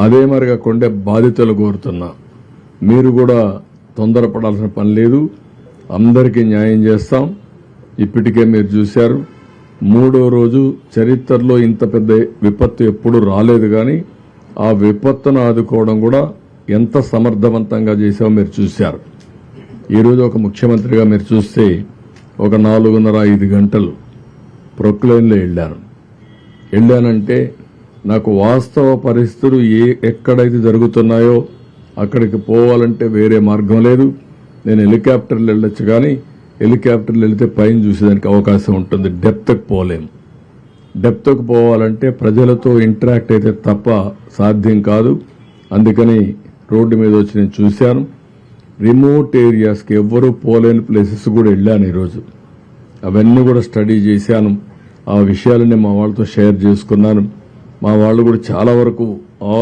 అదే మరిగా కొండే బాధితులు కోరుతున్నా, మీరు కూడా తొందరపడాల్సిన పని లేదు. అందరికీ న్యాయం చేస్తాం. ఇప్పటికే మీరు చూశారు, 3వ రోజు చరిత్రలో ఇంత పెద్ద విపత్తు ఎప్పుడు రాలేదు. కానీ ఆ విపత్తును ఆదుకోవడం కూడా ఎంత సమర్థవంతంగా చేశామో మీరు చూశారు. ఈరోజు ఒక ముఖ్యమంత్రిగా మీరు చూస్తే ఒక 4:30-5 గంటలు ప్రొక్లైన్లో వెళ్ళానంటే నాకు వాస్తవ పరిస్థితులు ఎక్కడైతే జరుగుతున్నాయో అక్కడికి పోవాలంటే వేరే మార్గం లేదు. నేను హెలికాప్టర్లు వెళ్ళొచ్చు, కానీ హెలికాప్టర్లు వెళితే పైన చూసేదానికి అవకాశం ఉంటుంది. డెప్త్కి పోలేం. డెప్త్కి పోవాలంటే ప్రజలతో ఇంటరాక్ట్ అయితే తప్ప సాధ్యం కాదు. అందుకని రోడ్డు మీద వచ్చి నేను చూశాను. రిమోట్ ఏరియాస్కి ఎవ్వరూ పోలేని ప్లేసెస్ కూడా వెళ్ళాను ఈరోజు. అవన్నీ కూడా స్టడీ చేశాను. ఆ విషయాలన్నీ మా వాళ్ళతో షేర్ చేసుకున్నాను. మా వాళ్ళు కూడా చాలా వరకు